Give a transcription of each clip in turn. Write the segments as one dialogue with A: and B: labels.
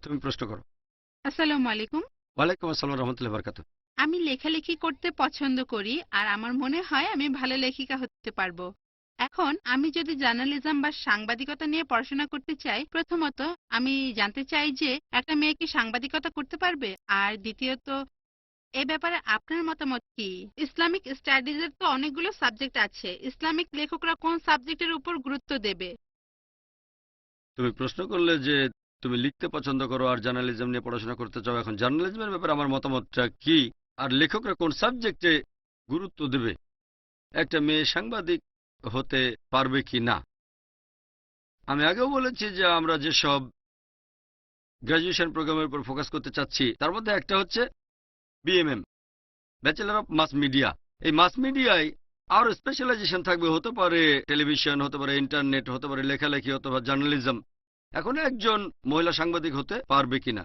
A: তুমি প্রশ্ন করো।
B: আসসালামু আলাইকুম।
A: ওয়ালাইকুম আসসালাম রহমতুল্লাহ বরকাত।
B: আমি লেখালেখি করতে পছন্দ করি আর আমার মনে হয় আমি ভালো লেখিকা হতে পারবো। এখন আমি যদি জার্নালিজম বা সাংবাদিকতা নিয়ে পড়াশোনা করতে চাই, প্রথমত আমি জানতে চাই যে একটা মেয়ে কি সাংবাদিকতা করতে পারবে, আর দ্বিতীয়ত এ ব্যাপারে আপনার মতামত কি? ইসলামিক স্টাডিজের তো অনেকগুলো সাবজেক্ট আছে, ইসলামিক লেখকরা কোন সাবজেক্টের উপর গুরুত্ব দেবে?
A: তুমি প্রশ্ন করলে যে তুমি লিখতে পছন্দ করো আর জার্নালিজম নিয়ে পড়াশোনা করতে চাও। এখন জার্নালিজমের ব্যাপারে আমার মতামতটা কি, আর লেখকরা কোন সাবজেক্টে গুরুত্ব দেবে, একটা মেয়ে সাংবাদিক হতে পারবে কি না। আমি আগেও বলেছি যে আমরা যেসব গ্র্যাজুয়েশন প্রোগ্রামের উপর ফোকাস করতে চাচ্ছি তার মধ্যে একটা হচ্ছে BMM, bachelor of mass media. এই মাস মিডিয়ায় আরও স্পেশালাইজেশন থাকবে, হতে পারে টেলিভিশন, হতে পারে ইন্টারনেট, হতে পারে লেখালেখি, হতে পারে জার্নালিজম। এখন একজন মহিলা সাংবাদিক হতে পারবে কিনা,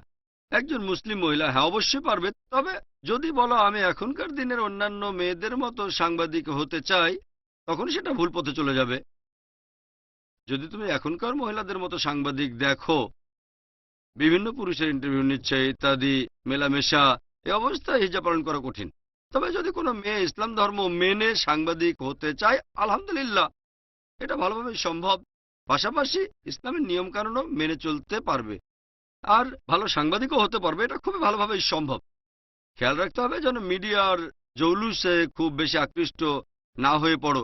A: একজন মুসলিম মহিলা, হ্যাঁ অবশ্যই পারবে। তবে যদি বলো আমি এখনকার দিনের অন্যান্য মেয়েদের মতো সাংবাদিক হতে চাই, তখন সেটা ভুল পথে চলে যাবে। যদি তুমি এখনকার মহিলাদের মতো সাংবাদিক দেখো, বিভিন্ন পুরুষের ইন্টারভিউ নিচ্ছে ইত্যাদি, মেলামেশা, এই অবস্থায় হিজাব পালন করা কঠিন। তবে যদি কোনো মেয়ে ইসলাম ধর্ম মেনে সাংবাদিক হতে চায়, আলহামদুলিল্লাহ, এটা ভালোভাবে সম্ভব। পাশাপাশি ইসলামের নিয়ম কানুনও মেনে চলতে পারবে আর ভালো সাংবাদিকও হতে পারবে, এটা খুবই ভালোভাবেই সম্ভব। খেয়াল রাখতে হবে যেন মিডিয়ার জৌলুসে খুব বেশি আকৃষ্ট না হয়ে পড়ো।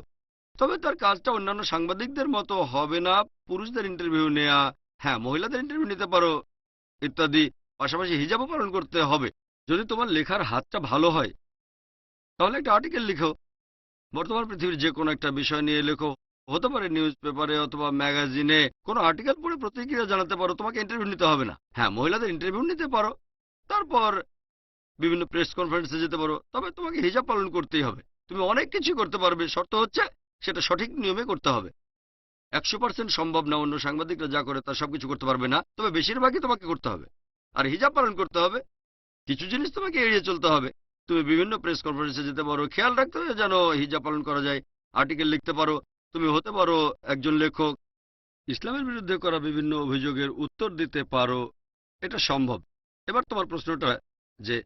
A: তবে তার কাজটা অন্যান্য সাংবাদিকদের মতো হবে না, পুরুষদের ইন্টারভিউ নেয়া, হ্যাঁ মহিলাদের ইন্টারভিউ নিতে পারো ইত্যাদি। পাশাপাশি হিজাবও পালন করতে হবে। যদি তোমার লেখার হাতটা ভালো হয় তাহলে একটা আর্টিকেল লিখো, বর্তমান পৃথিবীর যে কোনো একটা বিষয় নিয়ে লেখো, হতে পারে নিউজ পেপারে অথবা ম্যাগাজিনে, কোনো আর্টিকেল পড়ে প্রতিক্রিয়া জানাতে পারো। তোমাকে ইন্টারভিউ নিতে হবে না। হ্যাঁ মহিলাদের ইন্টারভিউ নিতে পারো, তারপর বিভিন্ন প্রেস কনফারেন্সে যেতে পারো, তবে তোমাকে হিজাব পালন করতেই হবে। তুমি অনেক কিছু করতে পারবে, শর্ত হচ্ছে সেটা সঠিক নিয়মে করতে হবে। 100% সম্ভব না অন্য সাংবাদিকরা যা করে তা সবকিছু করতে পারবে না, তবে বেশিরভাগই তোমাকে করতে হবে। আর হিজাব পালন করতে হবে, কিছু জিনিস তোমাকে এড়িয়ে চলতে হবে। তুমি বিভিন্ন প্রেস কনফারেন্সে যেতে পারো, খেয়াল রাখতে হবে যেন হিজাব পালন করা যায়। আর্টিকেল লিখতে পারো, তুমি হতে পারো একজন লেখক। ইসলামের বিরুদ্ধে করা বিভিন্ন অভিযোগের উত্তর দিতে পারো, এটা সম্ভব। এবার তোমার প্রশ্নটা যে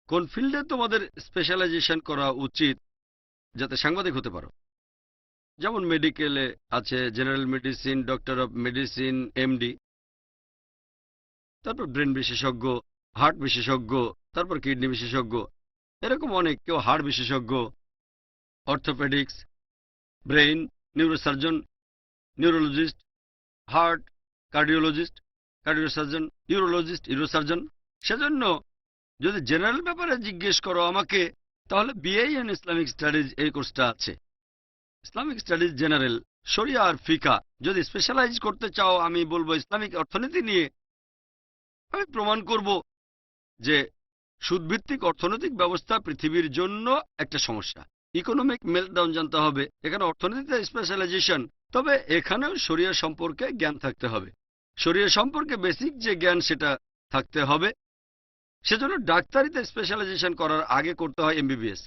A: কোন ফিল্ডে তোমাদের স্পেশালাইজেশন করা উচিত যাতে সাংবাদিক হতে পারো। যেমন মেডিকেলে আছে general medicine, doctor of medicine, MD, তারপর ব্রেন বিশেষজ্ঞ, হার্ট বিশেষজ্ঞ, তারপর কিডনি বিশেষজ্ঞ, এরকম অনেক। কেউ হার্ট বিশেষজ্ঞ, orthopaedics, brain, neurosurgeon, neurologist, heart, cardiologist, cardiosurgeon, urologist, urosurgeon. সেজন্য যদি জেনারেল ব্যাপারে জিজ্ঞেস করো আমাকে, তাহলে বিএ ইন ইসলামিক স্টাডিজ এই কোর্সটা আছে। ইসলামিক স্টাডিজ জেনারেল, শরিয়া আর ফিকা। যদি স্পেশালাইজ করতে চাও আমি বলবো ইসলামিক অর্থনীতি নিয়ে। আমি প্রমাণ করব যে সুদভিত্তিক অর্থনৈতিক ব্যবস্থা পৃথিবীর জন্য একটা সমস্যা। ইকোনমিক মেল্টডাউন জানতে হবে, এখানে অর্থনীতিতে স্পেশালাইজেশন। তবে এখানেও শরিয়া সম্পর্কে জ্ঞান থাকতে হবে। শরিয়া সম্পর্কে বেসিক যে জ্ঞান সেটা থাকতে হবে। সেজন্য ডাক্তারিতে স্পেশালাইজেশন করার আগে করতে হয় এমবিবিএস।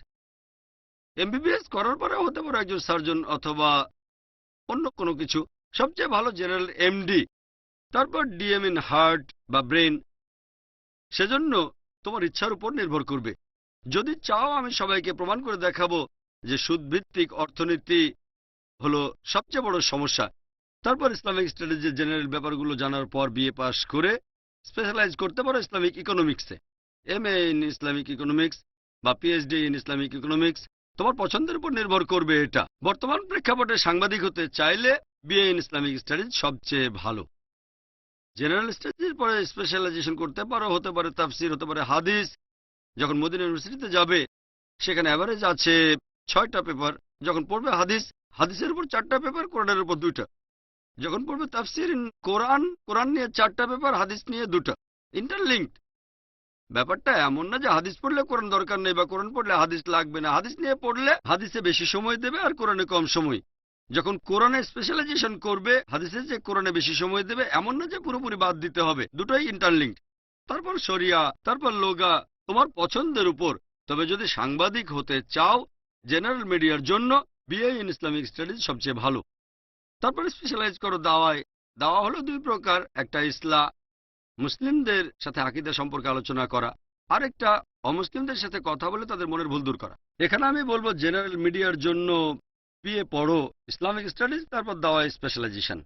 A: এমবিবিএস করার পরে হতে পারে একজন সার্জন অথবা অন্য কোনো কিছু। সবচেয়ে ভালো জেনারেল এমডি, তারপর ডিএম ইন হার্ট বা ব্রেন। সেজন্য তোমার ইচ্ছার উপর নির্ভর করবে। যদি চাও আমি সবাইকে প্রমাণ করে দেখাবো যে সুদভিত্তিক অর্থনীতি হলো সবচেয়ে বড় সমস্যা। তারপর ইসলামিক স্টাডিজের জেনারেল ব্যাপারগুলো জানার পর বিএ পাস করে স্পেশালাইজ করতে পারো ইসলামিক ইকোনমিক্সে, এমএ ইন ইসলামিক ইকোনমিক্স বা পিএইচডি ইন ইসলামিক ইকোনমিক্স। তোমার পছন্দের উপর নির্ভর করবে এটা। বর্তমান প্রেক্ষাপটে সাংবাদিক হতে চাইলে বিএ ইন ইসলামিক স্টাডিজ সবচেয়ে ভালো। জেনারেল স্টাডিজের পরে স্পেশালাইজেশন করতে পারো, হতে পারে তাফসির, হতে পারে হাদিস। যখন মদিনা ইউনিভার্সিটিতে যাবে সেখানে অ্যাভারেজ আছে 6টা পেপার। যখন পড়বে হাদিস, হাদিসের উপর 4টা পেপার, কোরআনের উপর 2টা। যখন পড়বে তাফসির ইন কোরআন, কোরআন নিয়ে 4টা পেপার, হাদিস নিয়ে 2টা। ইন্টারলিঙ্কড। ব্যাপারটা এমন না যে হাদিস পড়লে কোরআন দরকার নেই বা কোরআন পড়লে হাদিস লাগবে না। হাদিস নিয়ে পড়লে হাদিসে বেশি সময় দেবে আর কোরআনে কম সময়। যখন কোরআনে স্পেশালাইজেশন করবে হাদিসে যে কোরআনে বেশি সময় দেবে, এমন না যে পুরোপুরি বাদ দিতে হবে। দুটোই ইন্টারলিঙ্কড। তারপর শরিয়া, তারপর লোগা, তোমার পছন্দের উপর। তবে যদি সাংবাদিক হতে চাও জেনারেল মিডিয়ার জন্য বিএ ইন ইসলামিক স্টাডিজ সবচেয়ে ভালো। তারপর স্পেশালাইজ করো দাওয়ায়। দাওয়া হলো দুই প্রকার, একটা ইসলাহ মুসলিমদের সাথে আকীদা সম্পর্কে আলোচনা করা, আরেকটা অমুসলিমদের সাথে কথা বলে তাদের মনের ভুল দূর করা। এখানে আমি বলবো জেনারেল মিডিয়ার জন্য বিএ পড়ো, ইসলামিক স্টাডিজ, তারপর দাওয়ায় স্পেশালাইজেশন।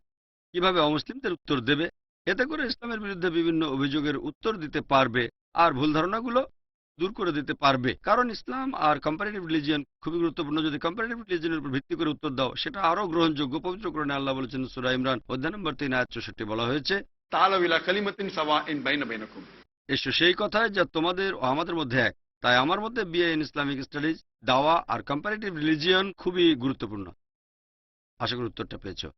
A: কিভাবে অমুসলিমদের উত্তর দেবে, এতে করে ইসলামের বিরুদ্ধে বিভিন্ন অভিযোগের উত্তর দিতে পারবে আর ভুল ধারণাগুলো দূর করে দিতে পারবে। কারণ ইসলাম আর কম্পারেটিভ রিলিজিয়ন খুবই গুরুত্বপূর্ণ। যদি কম্পারেটিভ রিলিজিয়নের উপর ভিত্তি করে উত্তর দাও, সেটা আরো গ্রহণযোগ্য। পবিত্র কোরআনে আল্লাহ বলেছেন, সূরা ইমরান অধ্যায় নম্বর 3 আয়াত 64 বলা হয়েছে,
C: তাআলাউ ইলা কালিমাতিন সাওয়াইন বাইনা বাইনাকুম।
A: এসো সেই কথায় যা তোমাদের ও আমাদের মধ্যে এক। তাই আমার মধ্যে বিএ ইন ইসলামিক স্টাডিজ, দাওয়া আর কম্পারেটিভ রিলিজিয়ন খুবই গুরুত্বপূর্ণ। আশা করি উত্তরটা পেয়েছো।